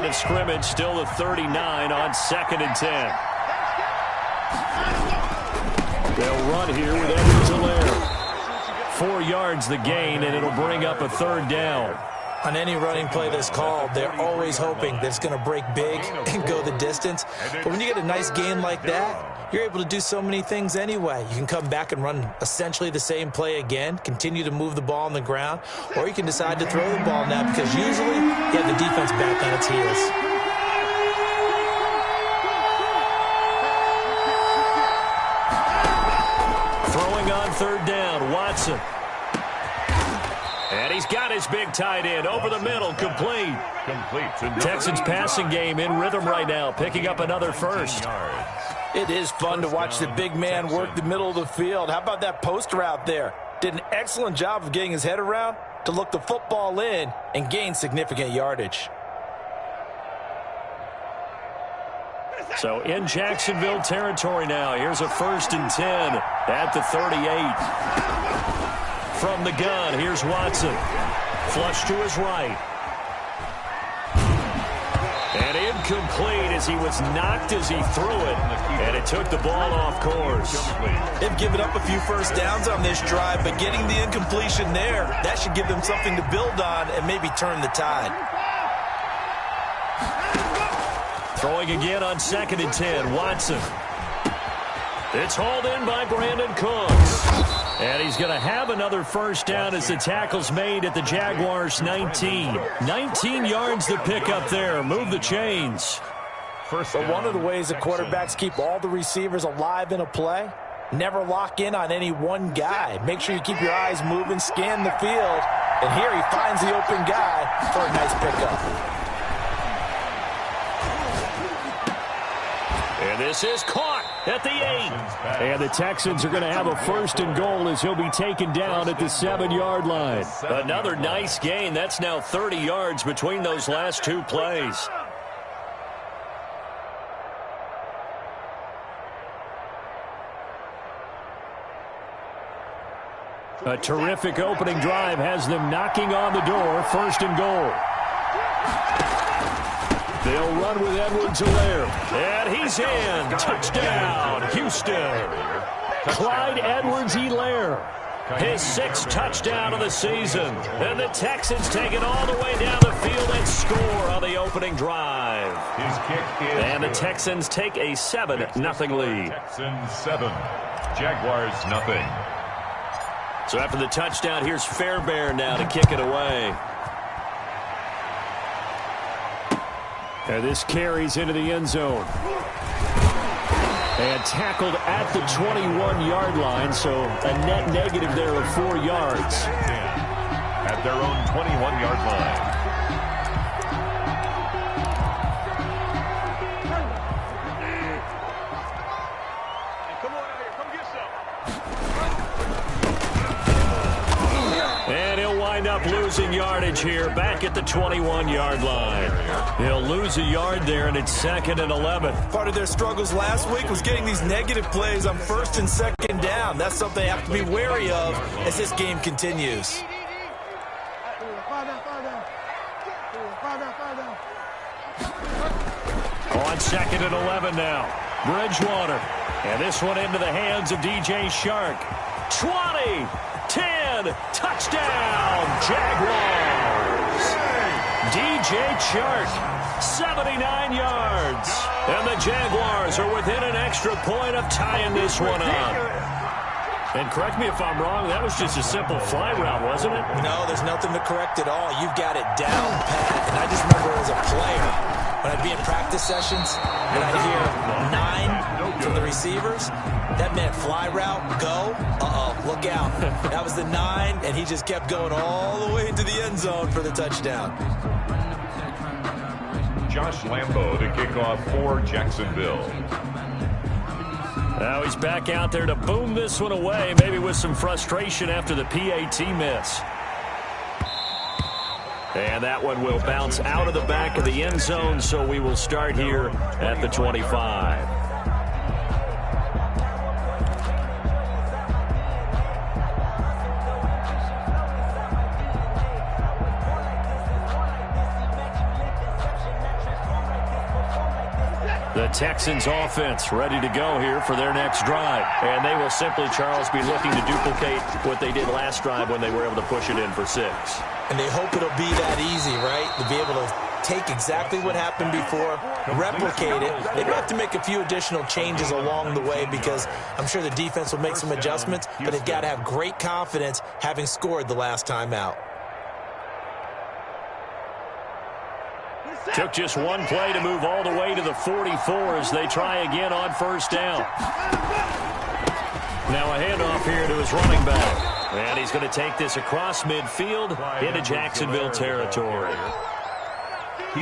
line of scrimmage, still the 39 on 2nd and 10. They'll run here with Edwards-Helaire. 4 yards the gain, and it'll bring up a 3rd down. On any running play that's called, they're always hoping that it's going to break big and go the distance. But when you get a nice gain like that, you're able to do so many things anyway. You can come back and run essentially the same play again, continue to move the ball on the ground, or you can decide to throw the ball now because usually you have the defense back on its heels. Throwing on 3rd down, Watson. And he's got his big tight end over the middle, complete. Texans passing game in rhythm right now, picking up another first. It is fun to watch the big man work the middle of the field. How about that poster out there? Did an excellent job of getting his head around to look the football in and gain significant yardage. So in Jacksonville territory now, here's a 1st and 10 at the 38. From the gun, here's Watson. Flush to his right. And incomplete as he was knocked as he threw it. And it took the ball off course. They've given up a few first downs on this drive, but getting the incompletion there, that should give them something to build on and maybe turn the tide. Throwing again on 2nd and 10, Watson. It's hauled in by Brandon Cooks. And he's going to have another first down as the tackle's made at the Jaguars' 19. 19 yards to pick up there. Move the chains. But one of the ways the quarterbacks keep all the receivers alive in a play, never lock in on any one guy. Make sure you keep your eyes moving, scan the field. And here he finds the open guy for a nice pickup. And this is caught at the 8. And the Texans are going to have a 1st and goal as he'll be taken down at the 7-yard line. Another nice gain. That's now 30 yards between those last 2 plays. A terrific opening drive has them knocking on the door. 1st and goal. They'll run with Edwards-Helaire. And he's in. Touchdown, Houston. Clyde Edwards-Helaire. His 6th touchdown of the season. And the Texans take it all the way down the field and score on the opening drive. And the Texans take a 7-0 lead. Texans 7, Jaguars nothing. So after the touchdown, here's Fairbairn now to kick it away. And this carries into the end zone. And tackled at the 21-yard line, so a net negative there of 4 yards. At their own 21-yard line. And he'll wind up losing yardage here back at the 21-yard line. He'll lose a yard there, and it's 2nd and 11. Part of their struggles last week was getting these negative plays on 1st and 2nd down. That's something they have to be wary of as this game continues. On 2nd and 11 now. Bridgewater. And this one into the hands of DJ Shark. 20, 10, touchdown, Jaguars. DJ Shark, 79 yards. And the Jaguars are within an extra point of tying this one up. And correct me if I'm wrong, that was just a simple fly route, wasn't it? No, there's nothing to correct at all. You've got it down pat. And I just remember as a player, when I'd be in practice sessions and I'd hear 9 from the receivers, that meant fly route, go, look out. That was the 9, and he just kept going all the way into the end zone for the touchdown. Josh Lambo to kick off for Jacksonville. Now he's back out there to boom this one away, maybe with some frustration after the PAT miss. And that one will bounce out of the back of the end zone, so we will start here at the 25. The Texans offense ready to go here for their next drive. And they will simply, Charles, be looking to duplicate what they did last drive when they were able to push it in for 6. And they hope it'll be that easy, right? To be able to take exactly what happened before, replicate it. They might have to make a few additional changes along the way because I'm sure the defense will make some adjustments, but they've got to have great confidence having scored the last time out. Took just one play to move all the way to the 44 as they try again on first down. Now a handoff here to his running back. And he's going to take this across midfield into Jacksonville territory.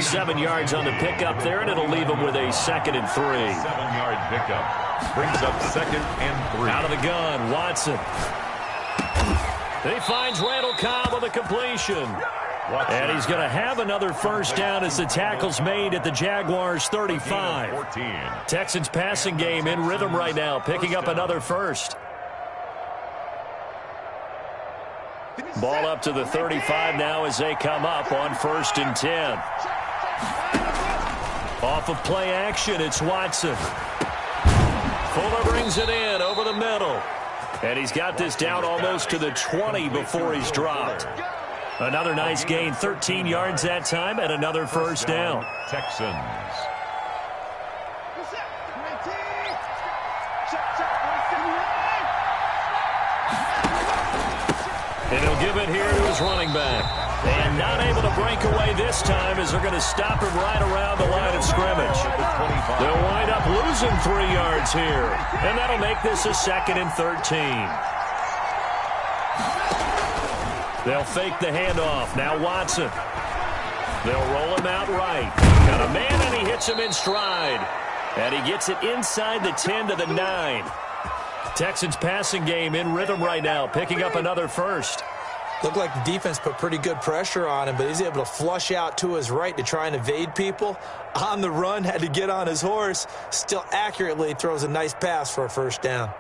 7 yards on the pickup there, and it'll leave him with a 2nd and 3. 7-yard pickup. Brings up 2nd and 3. Out of the gun, Watson. He finds Randall Cobb on the completion. And he's going to have another first down as the tackle's made at the Jaguars' 35. Texans passing game in rhythm right now, picking up another first. Ball up to the 35 now as they come up on 1st and 10. Off of play action, it's Watson. Fuller brings it in over the middle. And he's got this down almost to the 20 before he's dropped. Another nice gain, 13 yards that time, and another first down. Texans. And he'll give it here to his running back. And not able to break away this time as they're going to stop him right around the line of scrimmage. They'll wind up losing 3 yards here. And that'll make this a 2nd and 13. They'll fake the handoff. Now Watson. They'll roll him out right. Got a man, and he hits him in stride. And he gets it inside the 10 to the 9. Texans passing game in rhythm right now, picking up another first. Looked like the defense put pretty good pressure on him, but he's able to flush out to his right to try and evade people. On the run, had to get on his horse. Still accurately throws a nice pass for a first down.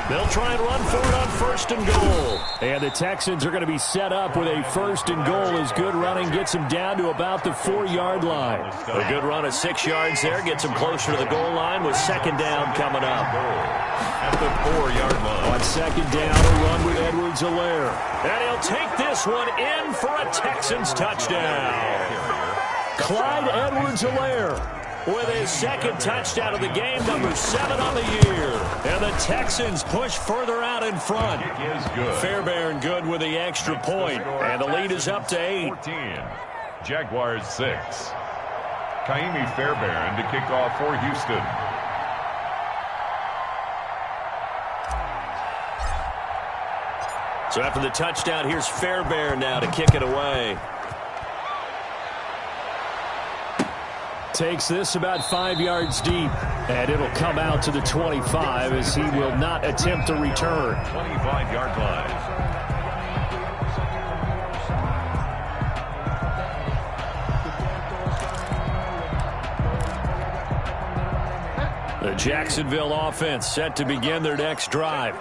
They'll try and run for it on 1st and goal. And the Texans are going to be set up with a 1st and goal as good running gets them down to about the 4-yard line. A good run of 6 yards there gets them closer to the goal line with 2nd down coming up. At the 4-yard line. On 2nd down, a run with Edwards-Helaire. And he'll take this one in for a Texans touchdown. Clyde Edwards-Helaire with his 2nd touchdown of the game, number 7 on the year. And the Texans push further out in front. Fairbairn good with the extra point. And the lead is up to 8. 14. Jaguars 6. Kaimi Fairbairn to kick off for Houston. So after the touchdown, here's Fairbairn now to kick it away. Takes this about 5 yards deep, and it'll come out to the 25 as he will not attempt to return. 25-yard line. The Jacksonville offense set to begin their next drive.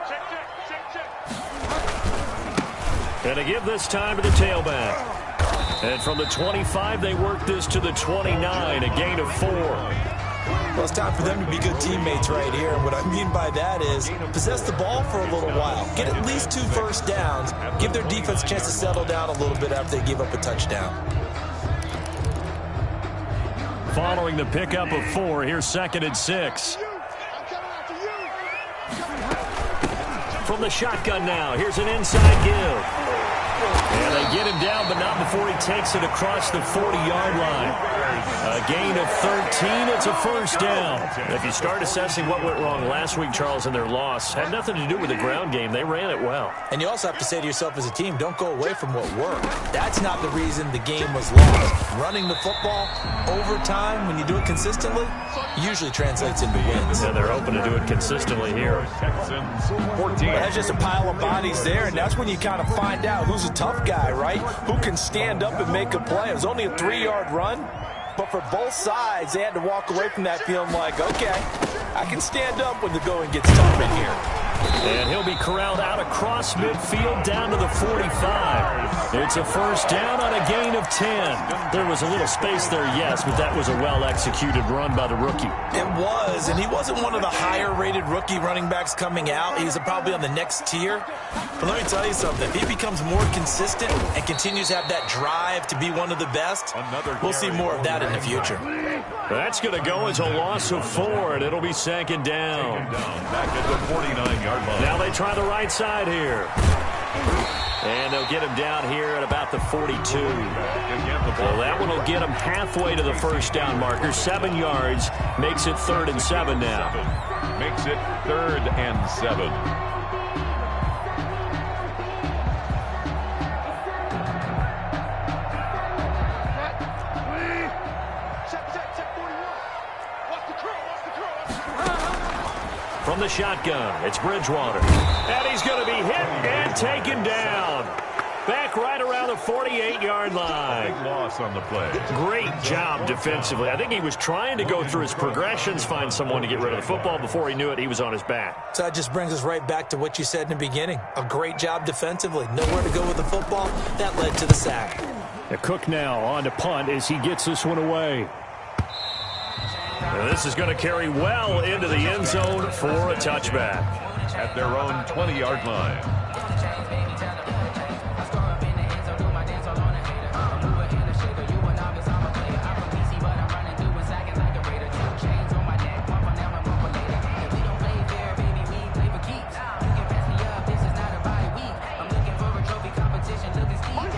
And to give this time to the tailback. And from the 25, they work this to the 29, a gain of 4. Well, it's time for them to be good teammates right here. And what I mean by that is possess the ball for a little while. Get at least 2 first downs. Give their defense a chance to settle down a little bit after they give up a touchdown. Following the pickup of 4, here's 2nd and 6. From the shotgun now, here's an inside give. And they get him down, but not before he takes it across the 40-yard line. A gain of 13, it's a first down. If you start assessing what went wrong last week, Charles, in their loss, had nothing to do with the ground game. They ran it well. And you also have to say to yourself as a team, don't go away from what worked. That's not the reason the game was lost. Running the football over time, when you do it consistently, usually translates into wins. And they're hoping to do it consistently here. Texans 14. That's just a pile of bodies there, and that's when you kind of find out who's a tough guy, right? Who can stand up and make a play. It was only a 3-yard run, but for both sides, they had to walk away from that feeling like, okay, I can stand up when the going gets tough in here. And he'll be corralled out across midfield down to the 45. It's a first down on a gain of 10. There was a little space there, yes, but that was a well-executed run by the rookie. It was, and he wasn't one of the higher-rated rookie running backs coming out. He's probably on the next tier. But let me tell you something. If he becomes more consistent and continues to have that drive to be one of the best, we'll see more of that in the future. That's going to go as a loss of 4, and it'll be second down. Back at the 49-yard line. Now they try the right side here. And they'll get him down here at about the 42. Well, that one will get him halfway to the first down marker. 7 yards. Makes it 3rd and 7 now. Makes it 3rd and 7. From the shotgun, it's Bridgewater. And he's going to be hit and taken down. Back right around the 48-yard line. Big loss on the play. Great job defensively. I think he was trying to go through his progressions, find someone to get rid of the football. Before he knew it, he was on his back. So that just brings us right back to what you said in the beginning. A great job defensively. Nowhere to go with the football. That led to the sack. Cook now on to punt as he gets this one away. And this is going to carry well into the end zone for a touchback. At their own 20-yard line.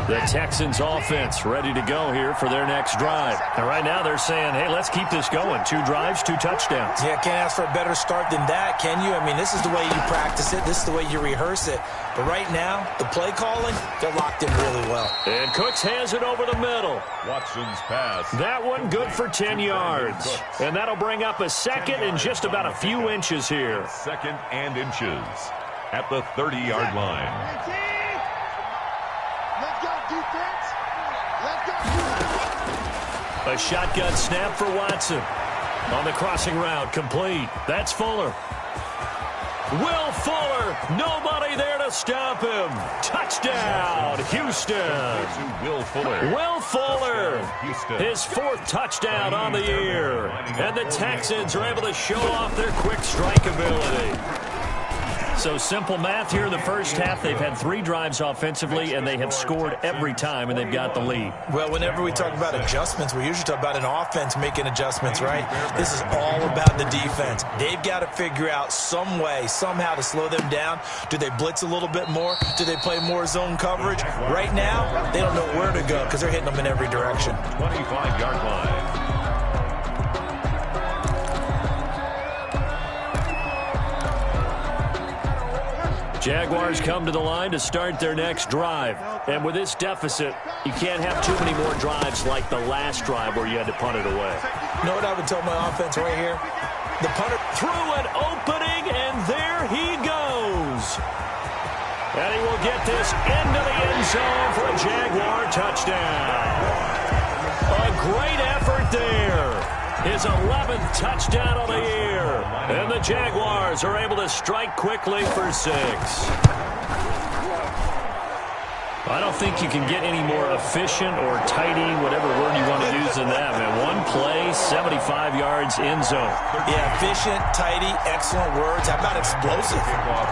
The Texans offense ready to go here for their next drive. And right now they're saying, hey, let's keep this going. 2 drives, 2 touchdowns. Yeah, can't ask for a better start than that, can you? I mean, this is the way you practice it. This is the way you rehearse it. But right now, the play calling, they're locked in really well. And Cooks hands it over the middle. Watson's pass. That one good for 10 yards. And that'll bring up a second and just about a few inches here. Second and inches at the 30-yard line. A shotgun snap for Watson. On the crossing route, complete. That's Fuller. Will Fuller, nobody there to stop him. Touchdown, Houston. Will Fuller. Will Fuller, his 4th touchdown on the year. And the Texans are able to show off their quick strike ability. So simple math here in the first half. They've had 3 drives offensively, and they have scored every time, and they've got the lead. Well, whenever we talk about adjustments, we usually talk about an offense making adjustments, right? This is all about the defense. They've got to figure out some way, somehow to slow them down. Do they blitz a little bit more? Do they play more zone coverage? Right now, they don't know where to go because they're hitting them in every direction. 25-yard line. Jaguars come to the line to start their next drive. And with this deficit, you can't have too many more drives like the last drive where you had to punt it away. You know what I would tell my offense right here? The punter threw an opening, and there he goes. And he will get this into the end zone for a Jaguar touchdown. A great effort there. His 11th touchdown of the year. And the Jaguars are able to strike quickly for 6. I don't think you can get any more efficient or tidy, whatever word you want to use than that, man. 1 play, 75 yards, end zone. Yeah, efficient, tidy, excellent words. How about explosive?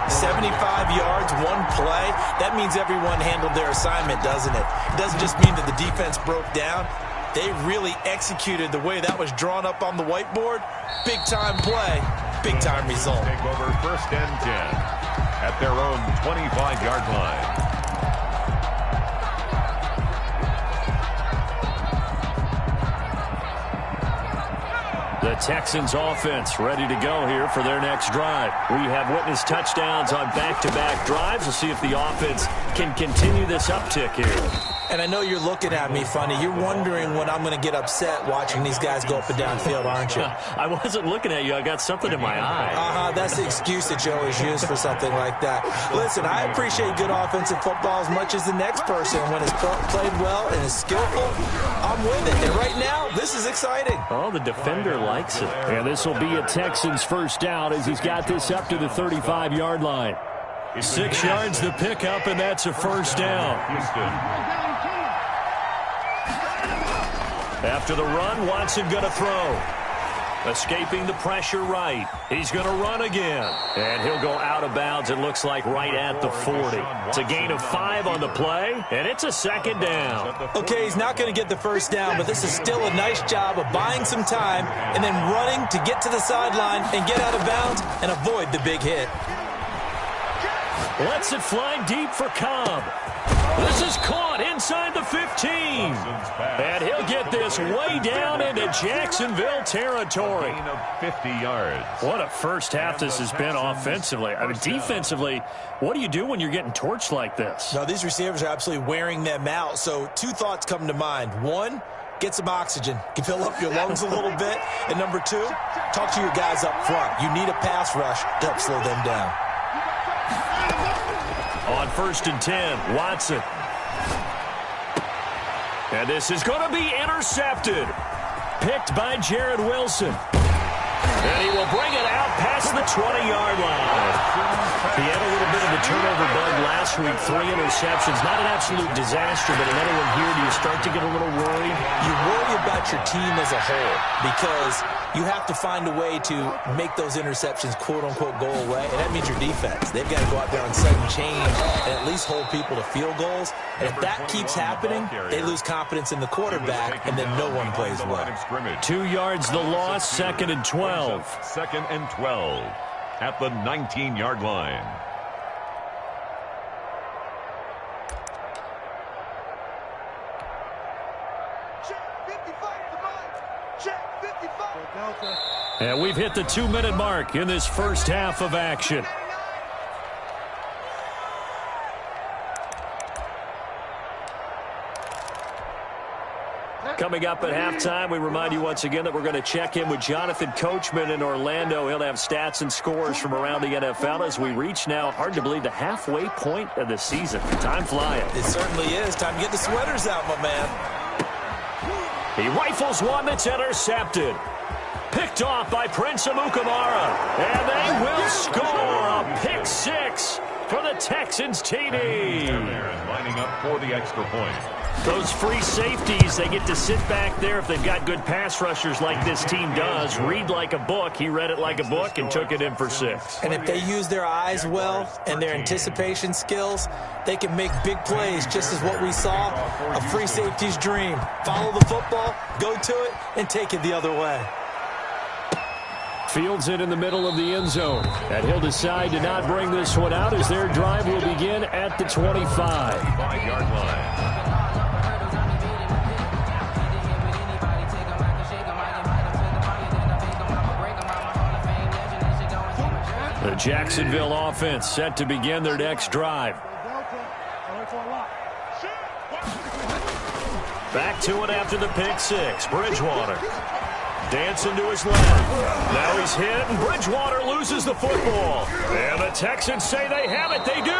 75 yards, 1 play. That means everyone handled their assignment, doesn't it? It doesn't just mean that the defense broke down. They really executed the way that was drawn up on the whiteboard. Big-time play, big-time result. Take over 1st and 10 at their own 25-yard line. The Texans offense ready to go here for their next drive. We have witnessed touchdowns on back-to-back drives. We'll see if the offense can continue this uptick here. And I know you're looking at me funny. You're wondering when I'm going to get upset watching these guys go up and down field, aren't you? I wasn't looking at you. I got something in my eye. That's the excuse that you always use for something like that. Listen, I appreciate good offensive football as much as the next person. When it's played well and is skillful, I'm with it. And right now, this is exciting. Oh, the defender likes it. And this will be a Texans first down as he's got this up to the 35-yard line. 6 yards the pickup, and that's a first down. After the run, Watson going to throw. Escaping the pressure right. He's going to run again. And he'll go out of bounds, it looks like, right at the 40. It's a gain of 5 on the play, and it's a second down. Okay, he's not going to get the first down, but this is still a nice job of buying some time and then running to get to the sideline and get out of bounds and avoid the big hit. Lets it fly deep for Cobb. This is caught inside the 15. And he'll get this way down into Jacksonville territory. 50 yards. What a first half this has been offensively. I mean, defensively, what do you do when you're getting torched like this? No, these receivers are absolutely wearing them out. So 2 thoughts come to mind. 1, get some oxygen. You can fill up your lungs a little bit. And number 2, talk to your guys up front. You need a pass rush to help slow them down. On 1st and 10, Watson. And this is going to be intercepted. Picked by Jared Wilson. And he will bring it out past the 20-yard line. He had a little bit of a turnover bug last week. 3 interceptions. Not an absolute disaster, but another one here. Do you start to get a little worried? You worry about your team as a whole because you have to find a way to make those interceptions, quote-unquote, go away, and that means your defense. They've got to go out there on sudden change and at least hold people to field goals. And if that keeps happening, they lose confidence in the quarterback, and then no one plays well. 2 yards the loss, 2nd and 12. 2nd and 12 at the 19-yard line. And we've hit the 2-minute mark in this first half of action. Coming up at halftime, we remind you once again that we're going to check in with Jonathan Coachman in Orlando. He'll have stats and scores from around the NFL as we reach now, hard to believe, the halfway point of the season. Time flying. It certainly is. Time to get the sweaters out, my man. He rifles one that's intercepted. Picked off by Prince Amukamara. And they will score a pick 6 for the Texans TD. Lining up for the extra point. Those free safeties, they get to sit back there if they've got good pass rushers like this team does. Read like a book. He read it like a book and took it in for 6. And if they use their eyes well and their anticipation skills, they can make big plays, just as what we saw, a free safety's dream. Follow the football, go to it, and take it the other way. Fields it in the middle of the end zone. And he'll decide to not bring this one out as their drive will begin at the 25-yard line. The Jacksonville offense set to begin their next drive. Back to it after the pick 6. Bridgewater dancing to his left. Now he's hit, and Bridgewater loses the football. And the Texans say they have it. They do.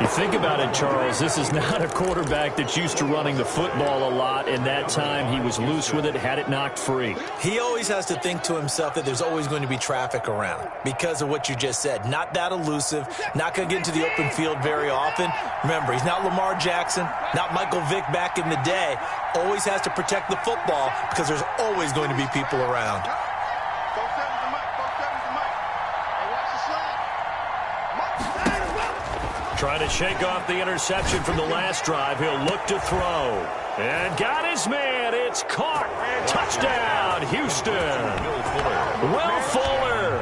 You think about it, Charles, this is not a quarterback that's used to running the football a lot. In that time, he was loose with it, had it knocked free. He always has to think to himself that there's always going to be traffic around because of what you just said. Not that elusive, not going to get into the open field very often. Remember, he's not Lamar Jackson, not Michael Vick back in the day. Always has to protect the football because there's always going to be people around. Trying to shake off the interception from the last drive. He'll look to throw. And got his man. It's caught. Touchdown, Houston. Will Fuller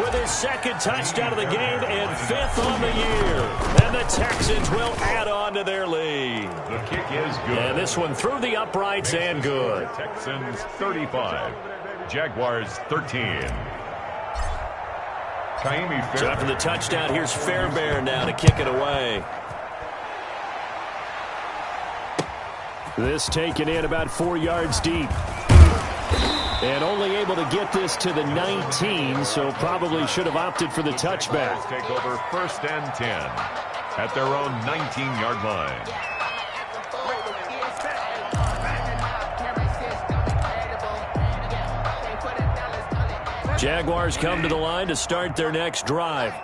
with his 2nd touchdown of the game and 5th on the year. And the Texans will add on to their lead. The kick is good. And this one through the uprights and good. Texans 35, Jaguars 13. So after the touchdown, here's Fairbairn now to kick it away. This taken in about 4 yards deep. And only able to get this to the 19, so probably should have opted for the touchback. Take over 1st and 10 at their own 19-yard line. Jaguars come to the line to start their next drive.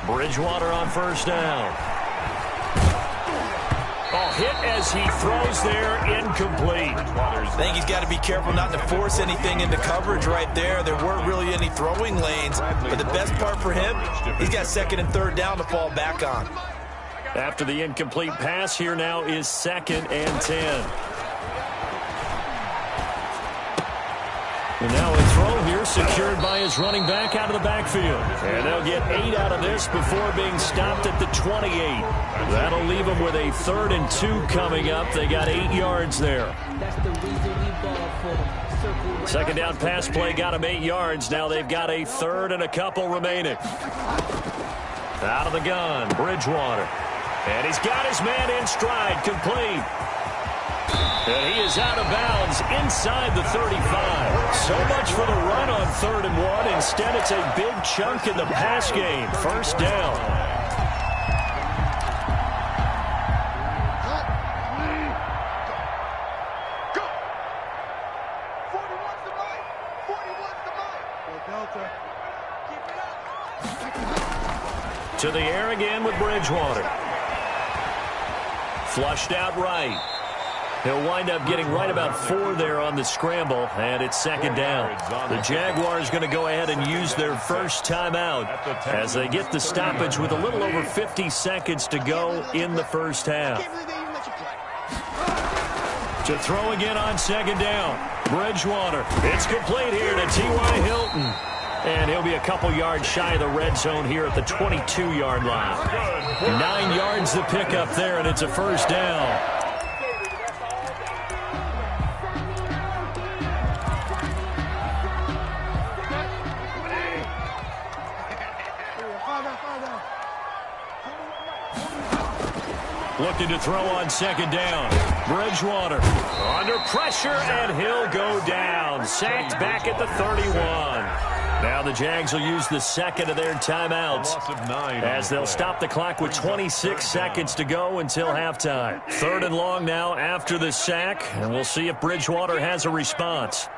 Bridgewater on 1st down. Oh, hit as he throws there, incomplete. I think he's got to be careful not to force anything into coverage right there. There weren't really any throwing lanes, but the best part for him, he's got 2nd and 3rd down to fall back on. After the incomplete pass, here now is 2nd and 10. And now a throw here secured by his running back out of the backfield. And they'll get 8 out of this before being stopped at the 28. That'll leave them with a 3rd and 2 coming up. They got 8 yards there. 2nd down pass play got them 8 yards. Now they've got a 3rd and a couple remaining. Out of the gun, Bridgewater. And he's got his man in stride, complete. And he is out of bounds inside the 35. So much for the run on 3rd and 1. Instead, it's a big chunk in the pass game. 1st down. Go! 41's the mic. 41's the mic. Delta. Keep it up. To the air again with Bridgewater. Flushed out right. He'll wind up getting right about 4 there on the scramble, and it's 2nd down. The Jaguars going to go ahead and use their first timeout as they get the stoppage with a little over 50 seconds to go in the 1st half. To throw again on 2nd down. Bridgewater. It's complete here to T.Y. Hilton. And he'll be a couple yards shy of the red zone here at the 22-yard line. 9 yards to pick up there, and it's a 1st down. Looking to throw on 2nd down. Bridgewater under pressure, and he'll go down. Sacked back at the 31. Now the Jags will use the 2nd of their timeouts as they'll stop the clock with 26 seconds to go until halftime. 3rd and long now after the sack, and we'll see if Bridgewater has a response.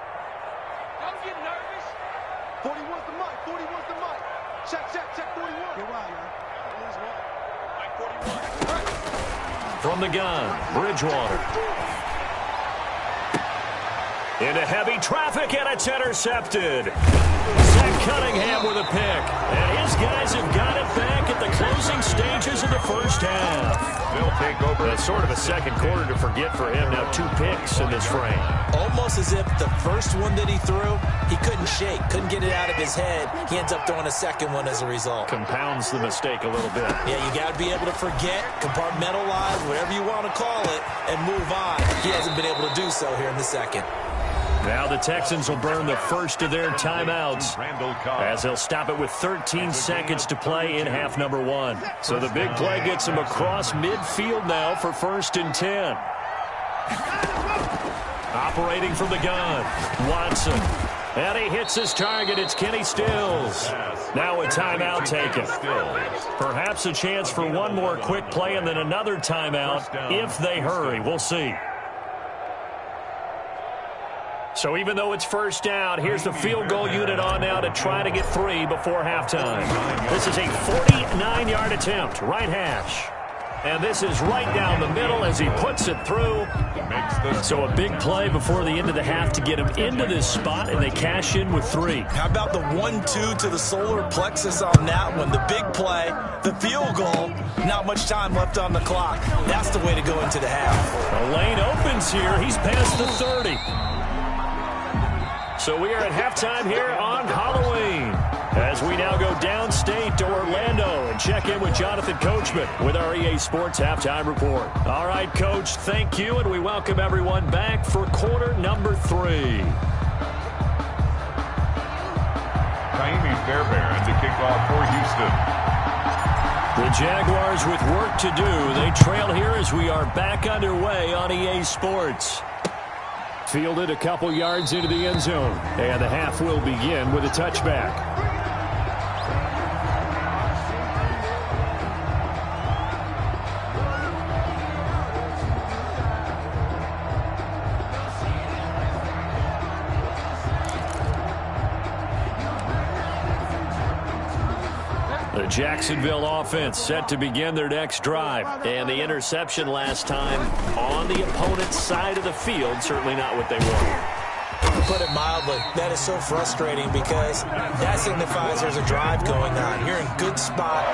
Don't get nervous. 41's the mic. 41's the mic. Check 41. Get wild, man. From the gun, Bridgewater. Into heavy traffic, and it's intercepted. Zach Cunningham with a pick. And his guys have got it back at the closing stages of the 1st half. They'll take over. That's sort of a 2nd quarter to forget for him. Now 2 picks in this frame. Almost as if the first one that he threw, he couldn't shake, couldn't get it out of his head. He ends up throwing a 2nd one as a result. Compounds the mistake a little bit. Yeah, you got to be able to forget, compartmentalize, whatever you want to call it, and move on. He hasn't been able to do so here in the 2nd. Now the Texans will burn the first of their timeouts as they'll stop it with 13 seconds to play in half number 1. So the big play gets them across midfield now for 1st and 10. Operating from the gun, Watson. And he hits his target. It's Kenny Stills. Now a timeout taken. Perhaps a chance for one more quick play and then another timeout if they hurry. We'll see. So even though it's 1st down, here's the field goal unit on now to try to get 3 before halftime. This is a 49-yard attempt, right hash. And this is right down the middle as he puts it through. So a big play before the end of the half to get him into this spot, and they cash in with 3. How about the 1-2 to the solar plexus on that one? The big play, the field goal, not much time left on the clock. That's the way to go into the half. The lane opens here. He's past the 30. So we are at halftime here on Halloween as we now go downstate to Orlando and check in with Jonathan Coachman with our EA Sports Halftime Report. All right, Coach, thank you, and we welcome everyone back for quarter number 3. Kaimi Fairbairn to kick off for Houston. The Jaguars with work to do. They trail here as we are back underway on EA Sports. Fielded a couple yards into the end zone. And the half will begin with a touchback. The Jacksonville offense set to begin their next drive. And the interception last time on the opponent's side of the field, certainly not what they wanted. To put it mildly, that is so frustrating because that signifies there's a drive going on. You're in good spot,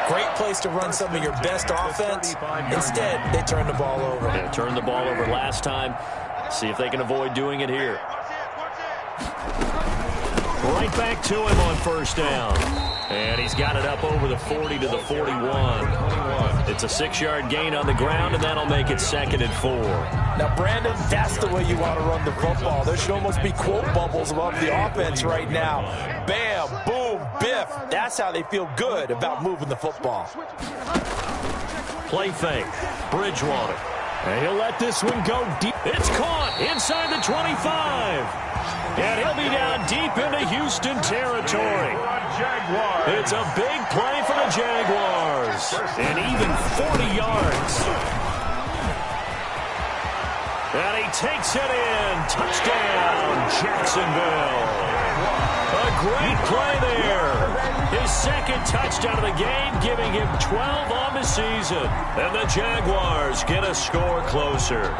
great place to run some of your best offense. Instead, they turn the ball over. They turned the ball over last time. See if they can avoid doing it here. Right back to him on first down. And he's got it up over the 40 to the 41. It's a 6-yard gain on the ground, and that'll make it 2nd and 4. Now, Brandon, that's the way you want to run the football. There should almost be quote bubbles above the offense right now. Bam, boom, biff. That's how they feel good about moving the football. Play fake. Bridgewater. And he'll let this one go deep. It's caught inside the 25. And he'll be down deep into Houston territory. It's a big play for the Jaguars. And even 40 yards. And he takes it in. Touchdown, Jacksonville. A great play there. His second touchdown of the game, giving him 12 on the season. And the Jaguars get a score closer.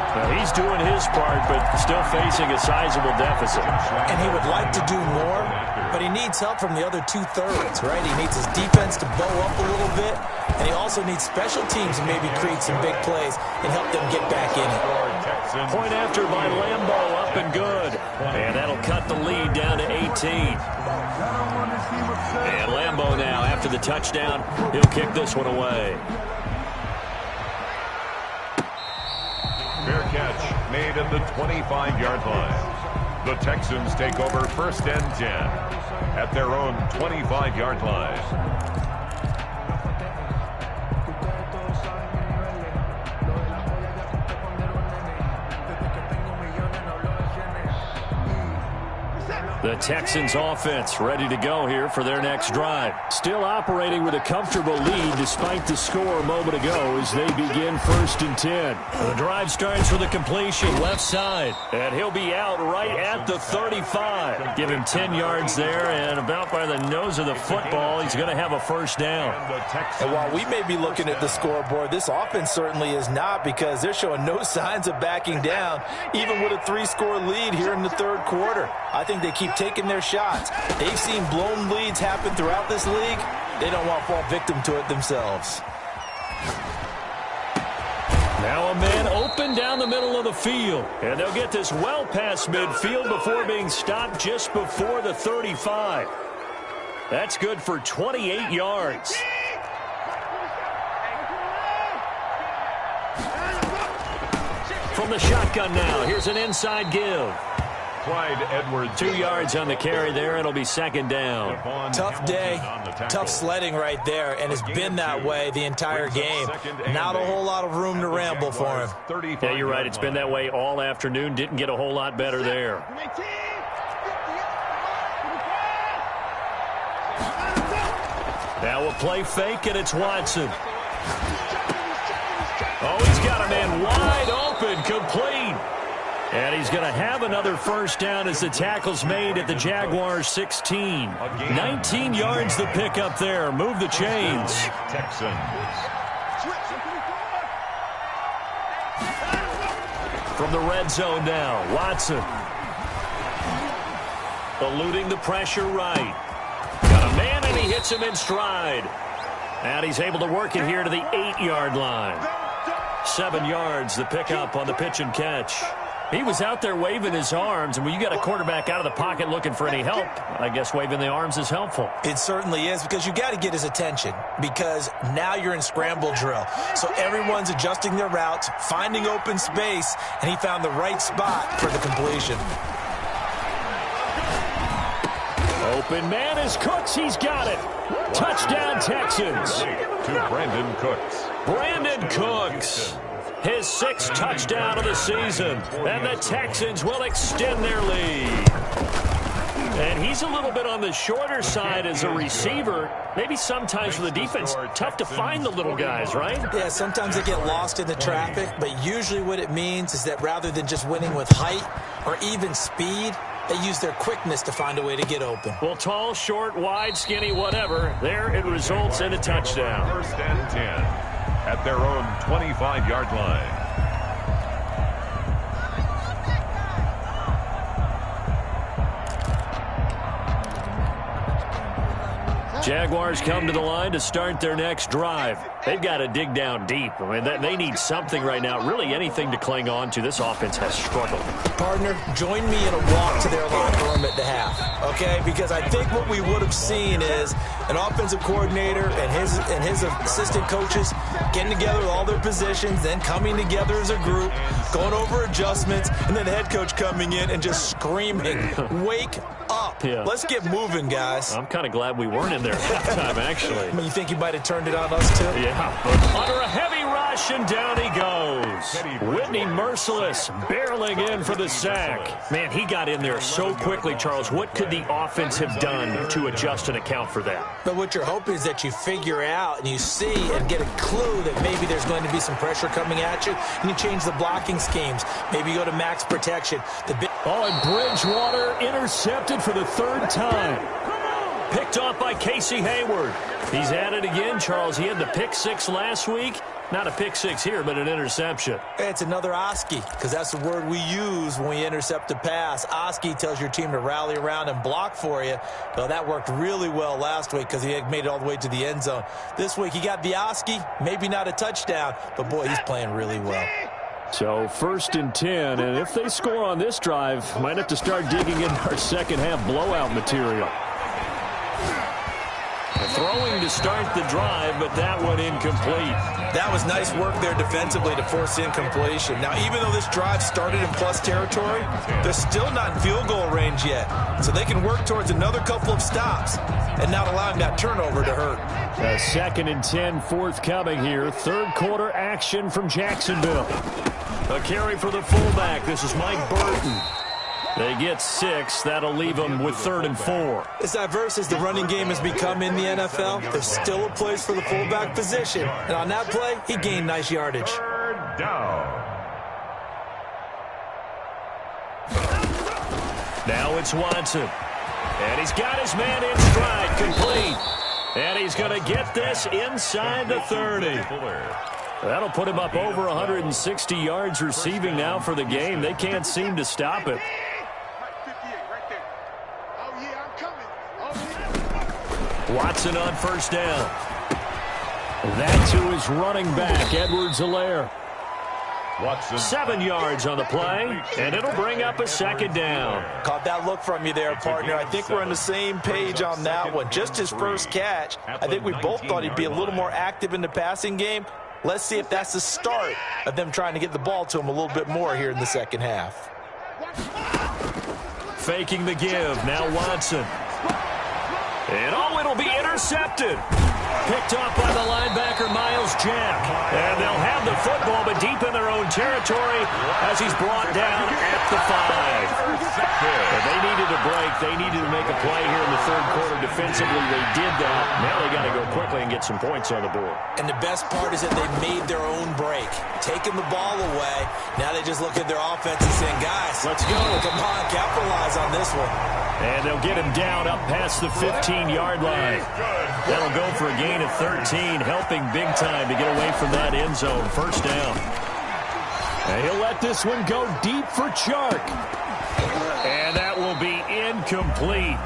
Now, he's doing his part, but still facing a sizable deficit. And he would like to do more, but he needs help from the other 2/3, right? He needs his defense to bow up a little bit, and he also needs special teams to maybe create some big plays and help them get back in it. Point after by Lambo, up and good. And that'll cut the lead down to 18. And Lambo now, after the touchdown, he'll kick this one away. Fair catch made at the 25-yard line. The Texans take over 1st and 10 at their own 25-yard line. The Texans offense ready to go here for their next drive. Still operating with a comfortable lead despite the score a moment ago as they begin 1st and 10. The drive starts with a completion left side. And he'll be out right at the 35. Give him 10 yards there, and about by the nose of the football, he's going to have a first down. And while we may be looking at the scoreboard, this offense certainly is not, because they're showing no signs of backing down, even with a 3-score lead here in the 3rd quarter. I think they keep taking their shots. They've seen blown leads happen throughout this league. They don't want to fall victim to it themselves. Now a man open down the middle of the field. And they'll get this well past midfield before being stopped just before the 35. That's good for 28 yards. From the shotgun now, here's an inside give. Clyde Edwards. 2 yards on the carry there. It'll be 2nd down. Tough day, tough sledding right there, and it's been that way the entire game. Not a whole lot of room to ramble for him. Yeah, you're right. It's been that way all afternoon. Didn't get a whole lot better there. Now a play fake, and it's Watson. Oh, he's got a man wide open, complete. And he's going to have another first down as the tackle's made at the Jaguars 16. 19 yards the pick up there. Move the chains. Texans. From the red zone now, Watson. Eluding the pressure right. Got a man, and he hits him in stride. And he's able to work it here to the 8-yard line. 7 yards the pickup on the pitch and catch. He was out there waving his arms, and when you got a quarterback out of the pocket looking for any help, I guess waving the arms is helpful. It certainly is, because you got to get his attention, because now you're in scramble drill. So everyone's adjusting their routes, finding open space, and he found the right spot for the completion. open man is Cooks. He's got it. Touchdown, Texans. To Brandon Cooks. Brandon Cooks. His 6th touchdown of the season. And the Texans will extend their lead. And he's a little bit on the shorter side as a receiver. Maybe sometimes for the defense, tough to find the little guys, right? Yeah, sometimes they get lost in the traffic, but usually what it means is that rather than just winning with height or even speed, they use their quickness to find a way to get open. Well, tall, short, wide, skinny, whatever, there it results in a touchdown. 1st and 10 at their own 25-yard line. Jaguars come to the line to start their next drive. They've got to dig down deep. I mean, they need something right now, really anything to cling on to. This offense has struggled. Partner, join me in a walk to their locker room at the half, okay? Because I think what we would have seen is an offensive coordinator and his assistant coaches getting together with all their positions, then coming together as a group, going over adjustments, and then the head coach coming in and just screaming, wake up. Yeah. Let's get moving, guys. I'm kind of glad we weren't in there at halftime, actually. I mean, you think he might have turned it on us, too? Yeah, but under a heavy rush, and down he goes. Whitney Merciless barreling in for the sack. Man, he got in there so quickly, Charles. What could the offense have done to adjust and account for that? But what you're hoping is that you figure out and you see and get a clue that maybe there's going to be some pressure coming at you, and you change the blocking schemes. Maybe you go to max protection. And Bridgewater intercepted for the 3rd time. Picked off by Casey Hayward. He's at it again, Charles. He had the pick 6 last week. Not a pick 6 here, but an interception. It's another Oski, because that's the word we use when we intercept a pass. Oski tells your team to rally around and block for you. Well, that worked really well last week because he had made it all the way to the end zone. This week, he got the Oski, maybe not a touchdown, but, boy, he's playing really well. So 1st and 10, and if they score on this drive, might have to start digging in our second half blowout material. Throwing to start the drive, but that one incomplete. That was nice work there defensively to force incompletion. Now, even though this drive started in plus territory, they're still not in field goal range yet. So they can work towards another couple of stops and not allowing that turnover to hurt. 2nd and 10 forthcoming here. 3rd quarter action from Jacksonville. A carry for the fullback. This is Mike Burton. They get 6. That'll leave them with 3rd and 4. As diverse as the running game has become in the NFL, there's still a place for the fullback position. And on that play, he gained nice yardage. 3rd down. Now it's Watson. And he's got his man in stride, complete. And he's going to get this inside the 30. That'll put him up over 160 yards receiving now for the game. They can't seem to stop it. Watson on 1st down. That to his running back, Edwards-Helaire. Watson. 7 yards on the play, and it'll bring up a 2nd down. Caught that look from you there, partner. I think we're on the same page on that one. Just his first catch. I think we both thought he'd be a little more active in the passing game. Let's see if that's the start of them trying to get the ball to him a little bit more here in the second half. Faking the give. Now Watson. And it'll be intercepted. Picked off by the linebacker, Miles Jack. And they'll have the football, but deep in their own territory as he's brought down at the 5. But they needed a break. They needed to make a play here in the 3rd quarter defensively. They did that. Now they got to go quickly and get some points on the board. And the best part is that they made their own break. Taking the ball away. Now they just look at their offense and saying, guys, let's go. Come on, capitalize on this one. And they'll get him down up past the 15-yard line. That'll go for a gain of 13, helping big time to get away from that end zone. 1st down. And he'll let this one go deep for Chark. And that will be incomplete.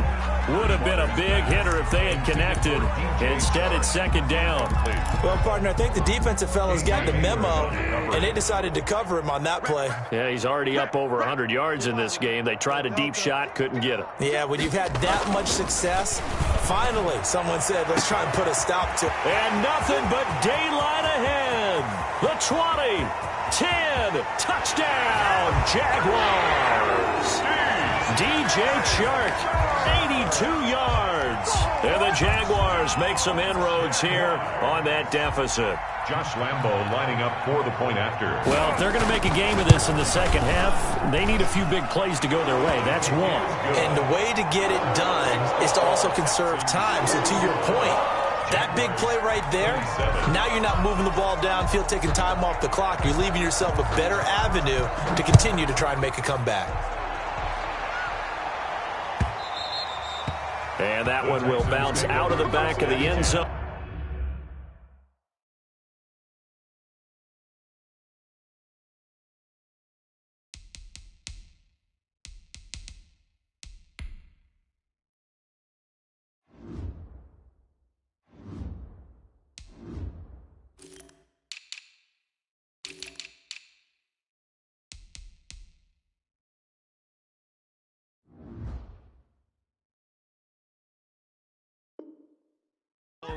Would have been a big hitter if they had connected. Instead, it's 2nd down. Well, partner, I think the defensive fellas got the memo, and they decided to cover him on that play. Yeah, he's already up over 100 yards in this game. They tried a deep shot, couldn't get it. Yeah, when you've had that much success, finally someone said, let's try and put a stop to it. And nothing but daylight ahead. The 20, 10, touchdown, Jaguars. DJ Chark, 82 yards. And the Jaguars make some inroads here on that deficit. Josh Lambo lining up for the point after. Well, if they're going to make a game of this in the second half, they need a few big plays to go their way. That's one. And the way to get it done is to also conserve time. So to your point, that big play right there, now you're not moving the ball downfield, taking time off the clock. You're leaving yourself a better avenue to continue to try and make a comeback. And that one will bounce out of the back of the end zone.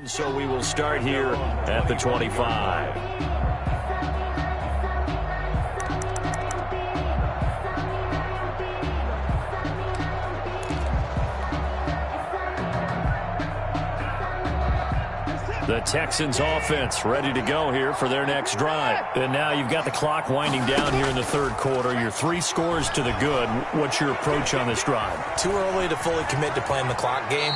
So we will start here at the 25. The Texans offense ready to go here for their next drive. And now you've got the clock winding down here in the third quarter. You're 3 scores to the good. What's your approach on this drive? Too early to fully commit to playing the clock game.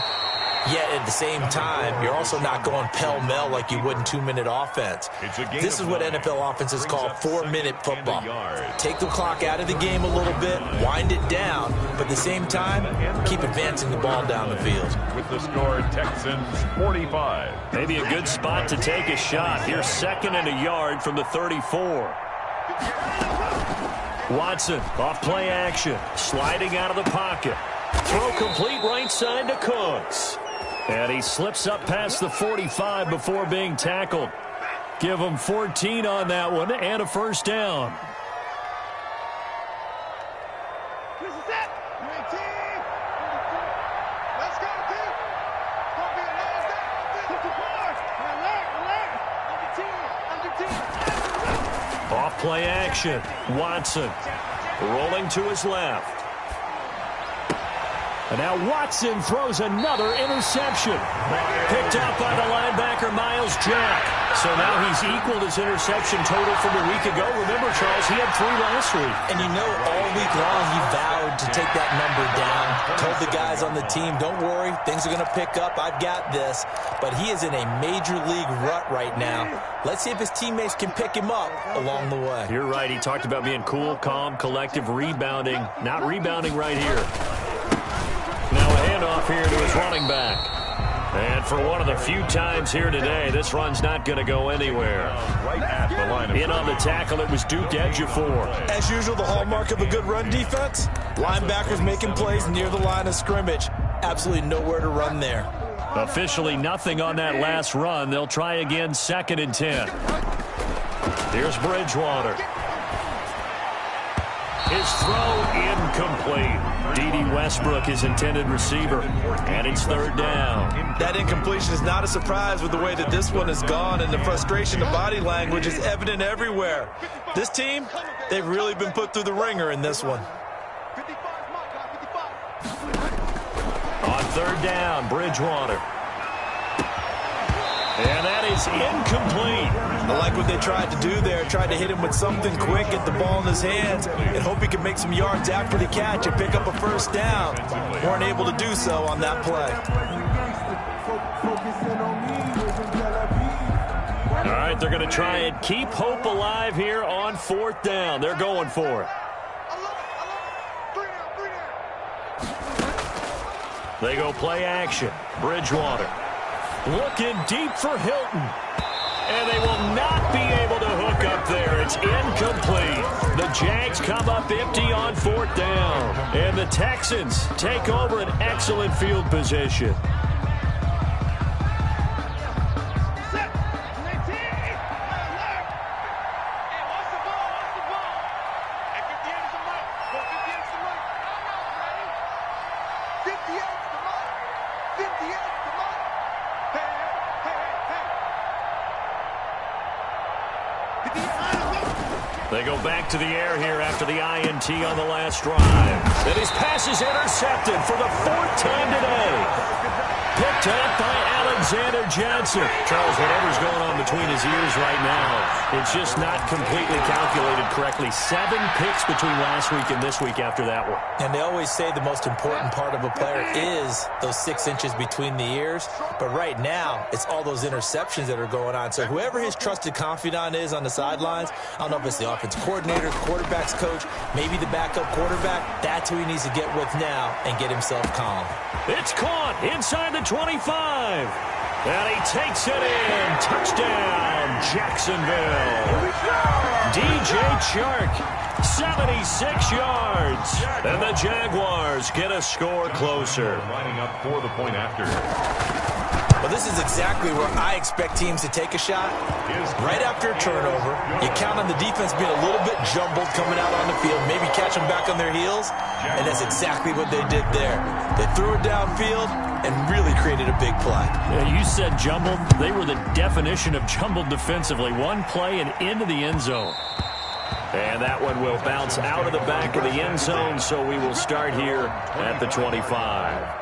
Yet at the same time, you're also not going pell-mell like you would in 2-minute offense. This is what NFL offenses call 4-minute football. Take the clock out of the game a little bit, wind it down, but at the same time, keep advancing the ball down the field. With the score, Texans 45. Maybe a good spot to take a shot. Here's 2nd and a yard from the 34. Watson off play action, sliding out of the pocket. Throw complete right side to Cooks. And he slips up past the 45 before being tackled. Give him 14 on that one and a first down. This is it. Let's go, team. Gonna be a last down. 54. Alert. Under 10. Off play action. Watson rolling to his left. And now Watson throws another interception. Picked up by the linebacker, Miles Jack. So now he's equaled his interception total from a week ago. Remember, Charles, he had 3 last week. And you know, all week long he vowed to take that number down. Told the guys on the team, don't worry, things are going to pick up. I've got this. But he is in a major league rut right now. Let's see if his teammates can pick him up along the way. You're right. He talked about being cool, calm, collective, rebounding. Not rebounding right here. Now a handoff here to his running back. And for one of the few times here today, this run's not going to go anywhere. Right at the line of In on the tackle, it was Duke Ejiofor. As usual, the hallmark of a good run defense, linebackers making plays near the line of scrimmage. Absolutely nowhere to run there. Officially nothing on that last run. They'll try again, 2nd and 10. Here's Bridgewater. His throw incomplete. D.D. Westbrook, his intended receiver. And it's 3rd down. That incompletion is not a surprise with the way that this one has gone, and the frustration of body language is evident everywhere. This team, they've really been put through the ringer in this one. 55 is my guy, 55. On 3rd down, Bridgewater. And that is incomplete. I like what they tried to do there. Tried to hit him with something quick, get the ball in his hands, and hope he could make some yards after the catch and pick up a first down. Weren't able to do so on that play. All right, they're going to try and keep hope alive here on 4th down. They're going for it. They go play action. Bridgewater looking deep for Hilton. And they will not be able to hook up there. It's incomplete. The Jags come up empty on 4th down. And the Texans take over an excellent field position. They go back to the air here after the INT on the last drive. And his pass is intercepted for the 4th time today. Picked up by Alexander Johnson. Charles, whatever's going on between his ears right now, it's just not completely calculated correctly. 7 picks between last week and this week after that one. And they always say the most important part of a player is those 6 inches between the ears. But right now, it's all those interceptions that are going on. So whoever his trusted confidant is on the sidelines, I don't know if it's the offensive coordinator, the quarterback's coach, maybe the backup quarterback, that's who he needs to get with now and get himself calm. It's caught inside the 25. And he takes it in. Touchdown, Jacksonville. DJ Chark, 76 yards. And the Jaguars get a score closer. Lining up for the point after. Well, this is exactly where I expect teams to take a shot. Right after a turnover, you count on the defense being a little bit jumbled coming out on the field, maybe catch them back on their heels, and that's exactly what they did there. They threw it downfield and really created a big play. Yeah, you said jumbled. They were the definition of jumbled defensively. One play and into the end zone. And that one will bounce out of the back of the end zone, so we will start here at the 25.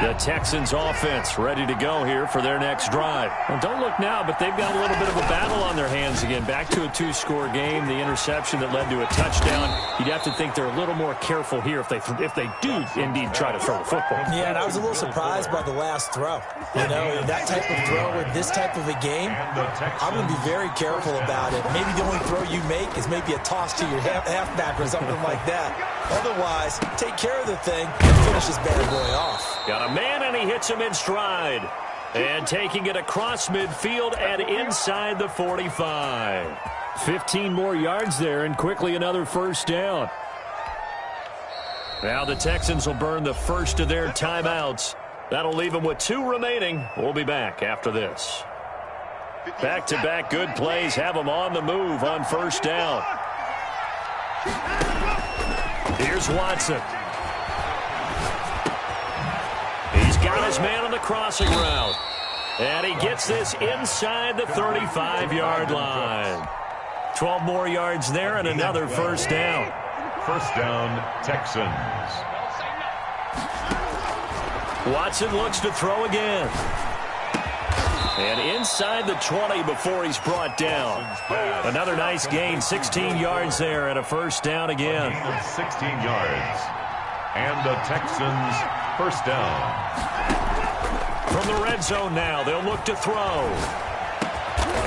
The Texans offense ready to go here for their next drive. Well, don't look now, but they've got a little bit of a battle on their hands again. Back to a 2-score game. The interception that led to a touchdown. You'd have to think they're a little more careful here if they do indeed try to throw the football. Yeah, and I was a little surprised by the last throw. You know, that type of throw in this type of a game, I'm going to be very careful about it. Maybe the only throw you make is maybe a toss to your halfback or something like that. Otherwise, take care of the thing and finish this bad boy off. Got a man, and he hits him in stride. And taking it across midfield and inside the 45. 15 more yards there, and quickly another first down. Now the Texans will burn the first of their timeouts. That'll leave them with 2 remaining. We'll be back after this. Back-to-back good plays have them on the move on first down. Here's Watson. He's got his man on the crossing route. And he gets this inside the 35-yard line. 12 more yards there and another first down. First down, Texans. Watson looks to throw again. And inside the 20 before he's brought down. Another nice gain, 16 yards there and a first down again. 16 yards. And the Texans first down. From the red zone now, they'll look to throw.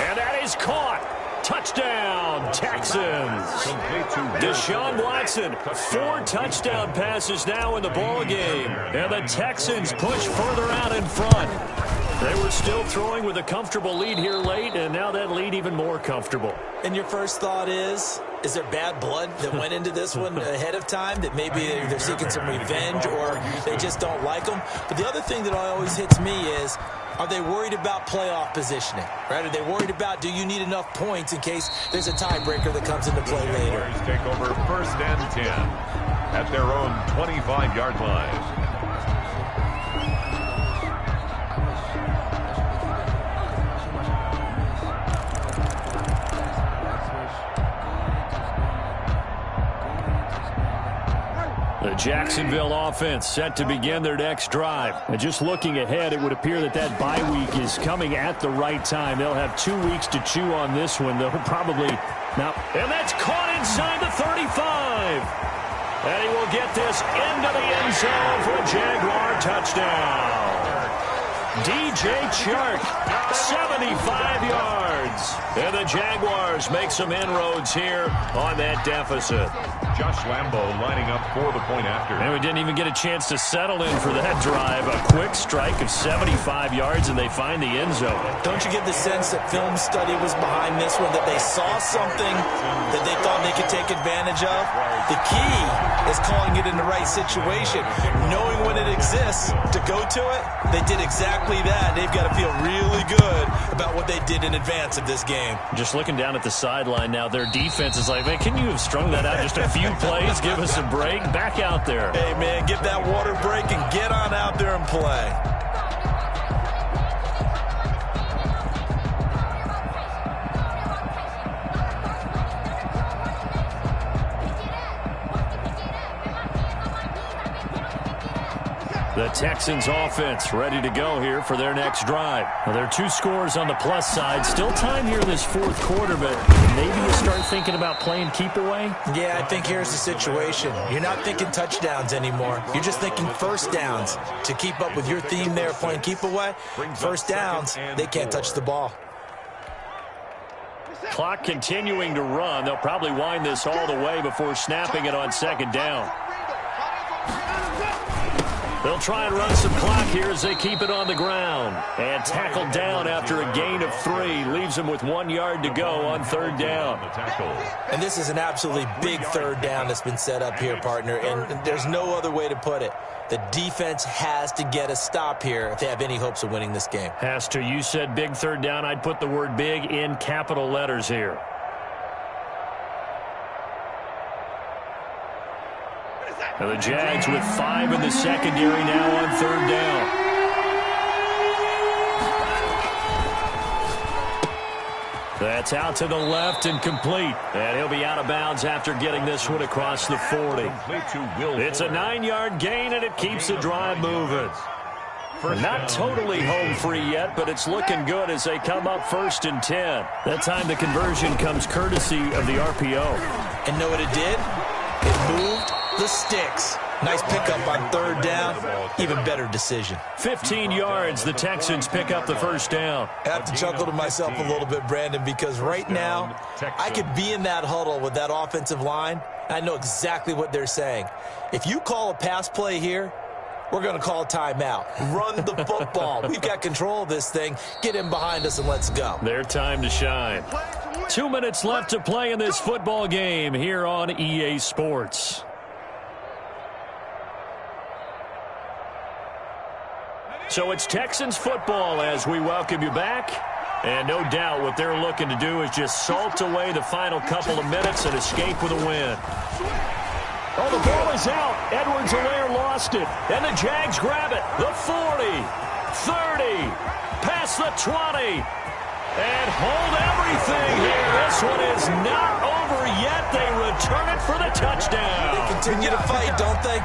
And that is caught. Touchdown, Texans. Deshaun Watson, 4 touchdown passes now in the ball game. And the Texans push further out in front. They were still throwing with a comfortable lead here late, and now that lead even more comfortable. And your first thought is there bad blood that went into this one ahead of time, that maybe they're seeking some revenge or they just don't like them? But the other thing that always hits me is, are they worried about playoff positioning? Right? Are they worried about, do you need enough points in case there's a tiebreaker that comes into play later? Take over first and 10 at their own 25-yard line. The Jacksonville offense set to begin their next drive. And just looking ahead, it would appear that bye week is coming at the right time. They'll have 2 weeks to chew on this one. They'll probably now. And that's caught inside the 35. And he will get this into the end zone for a Jaguar touchdown. DJ Chark, 75 yards. And the Jaguars make some inroads here on that deficit. Josh Lambo lining up for the point after. And we didn't even get a chance to settle in for that drive. A quick strike of 75 yards, and they find the end zone. Don't you get the sense that film study was behind this one, that they saw something that they thought they could take advantage of? The key is calling it in the right situation. Knowing when it exists to go to it, they did exactly exactly that. They've got to feel really good about what they did in advance of this game. Just looking down at the sideline now, their defense is like, man, can you have strung that out just a few plays? Give us a break. Back out there. Hey, man, give that water break and get on out there and play. The Texans offense ready to go here for their next drive. Well, there are 2 scores on the plus side. Still time here in this 4th quarter, but maybe you start thinking about playing keep away? Yeah, I think here's the situation. You're not thinking touchdowns anymore. You're just thinking first downs. To keep up with your theme there, playing keep away, first downs, they can't touch the ball. Clock continuing to run. They'll probably wind this all the way before snapping it on 2nd down. They'll try and run some clock here as they keep it on the ground. And tackled down after a gain of 3. Leaves them with 1 yard to go on 3rd down. And this is an absolutely big 3rd down that's been set up here, partner. And there's no other way to put it. The defense has to get a stop here if they have any hopes of winning this game. Has to. You said big 3rd down. I'd put the word big in capital letters here. Now the Jags with 5 in the secondary now on 3rd down. That's out to the left and complete. And he'll be out of bounds after getting this one across the 40. It's a 9-yard gain, and it keeps the drive moving. Not totally home free yet, but it's looking good as they come up 1st and 10. That time the conversion comes courtesy of the RPO. And know what it did? It moved the sticks. Nice pickup on 3rd down. Even better decision. 15 yards. The Texans pick up the 1st down. I have to chuckle to myself a little bit, Brandon, because right now I could be in that huddle with that offensive line. I know exactly what they're saying. If you call a pass play here, we're going to call a timeout. Run the football. We've got control of this thing. Get in behind us and let's go. Their time to shine. 2 minutes left to play in this football game here on EA Sports. So it's Texans football as we welcome you back. And no doubt what they're looking to do is just salt away the final couple of minutes and escape with a win. Oh, the ball is out. Edwards-Helaire lost it. And the Jags grab it. The 40, 30, past the 20. And hold everything here. This one is not over yet. They return it for the touchdown. They continue to fight, don't they?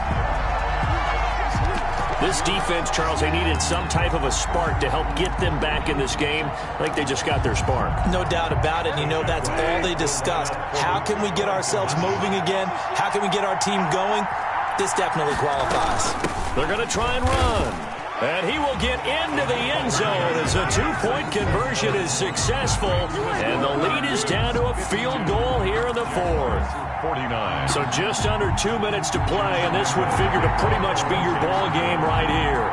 This defense, Charles, they needed some type of a spark to help get them back in this game. I think they just got their spark. No doubt about it. You know, that's all they discussed. How can we get ourselves moving again? How can we get our team going? This definitely qualifies. They're going to try and run. And he will get into the end zone as a 2-point conversion is successful. And the lead is down to a field goal here in the 4th. 49. So just under 2 minutes to play, and this would figure to pretty much be your ball game right here.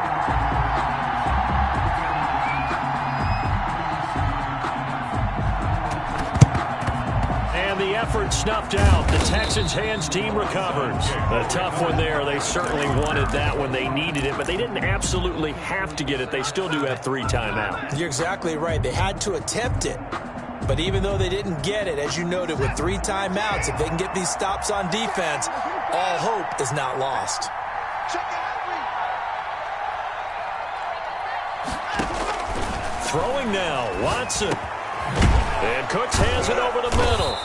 The effort snuffed out. The Texans' hands team recovers. A tough one there. They certainly wanted that when they needed it, but they didn't absolutely have to get it. They still do have 3 timeouts. You're exactly right. They had to attempt it. But even though they didn't get it, as you noted, with 3 timeouts, if they can get these stops on defense, all hope is not lost. Throwing now, Watson. And Cooks has it over the middle.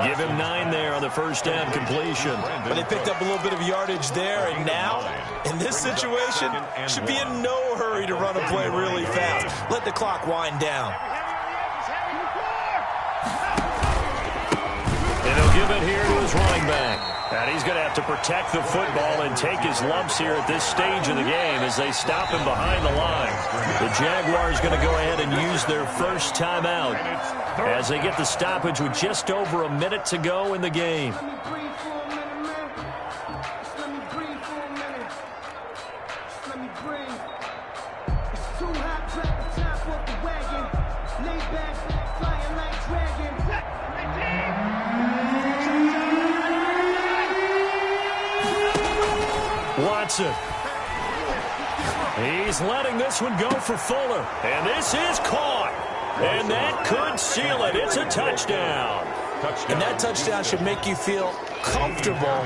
Give him 9 there on the 1st down completion. But they picked up a little bit of yardage there, and now, in this situation, should be in no hurry to run a play really fast. Let the clock wind down. And he'll give it here to his running back. And he's going to have to protect the football and take his lumps here at this stage of the game as they stop him behind the line. The Jaguars going to go ahead and use their first timeout as they get the stoppage with just over a minute to go in the game. Watson. He's letting this one go for Fuller. And this is caught. And that could seal it. It's a touchdown. And that touchdown should make you feel comfortable.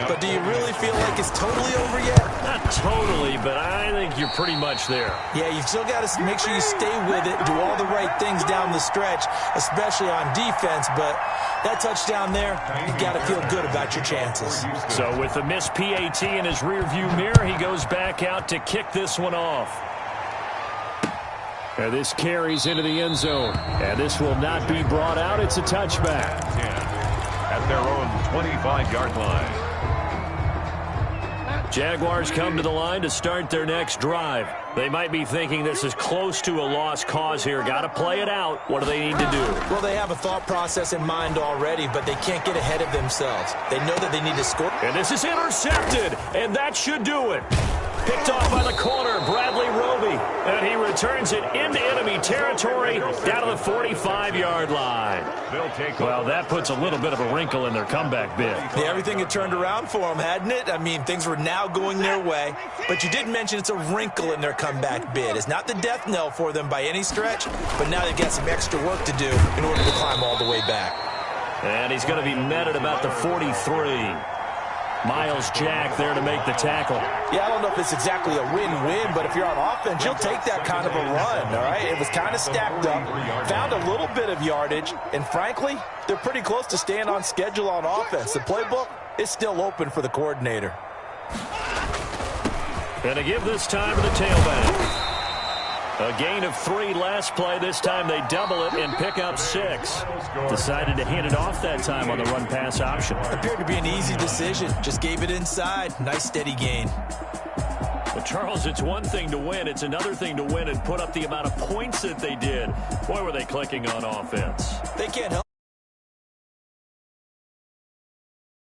But do you really feel like it's totally over yet? Not totally, but I think you're pretty much there. Yeah, you've still got to make sure you stay with it, do all the right things down the stretch, especially on defense. But that touchdown there, you got to feel good about your chances. So with the missed PAT in his rearview mirror, he goes back out to kick this one off. And this carries into the end zone. And this will not be brought out. It's a touchback. At their own 25-yard line. Jaguars come to the line to start their next drive. They might be thinking this is close to a lost cause here. Got to play it out. What do they need to do? Well, they have a thought process in mind already, but they can't get ahead of themselves. They know that they need to score. And this is intercepted, and that should do it. Picked off by the corner, Bradley Roby. And he returns it into enemy territory down to the 45-yard line. Well, that puts a little bit of a wrinkle in their comeback bid. Yeah, everything had turned around for them, hadn't it? I mean, things were now going their way. But you did mention it's a wrinkle in their comeback bid. It's not the death knell for them by any stretch, but now they've got some extra work to do in order to climb all the way back. And he's going to be met at about the 43. Miles Jack there to make the tackle. Yeah, I don't know if it's exactly a win-win, but if you're on offense, you'll take that kind of a run, all right? It was kind of stacked up, found a little bit of yardage, and frankly, they're pretty close to staying on schedule on offense. The playbook is still open for the coordinator. And to give this time to the tailback. A gain of 3 last play. This time they double it and pick up 6. Decided to hand it off that time on the run-pass option. Appeared to be an easy decision. Just gave it inside. Nice steady gain. Well, Charles, it's one thing to win. It's another thing to win and put up the amount of points that they did. Boy, were they clicking on offense. They can't help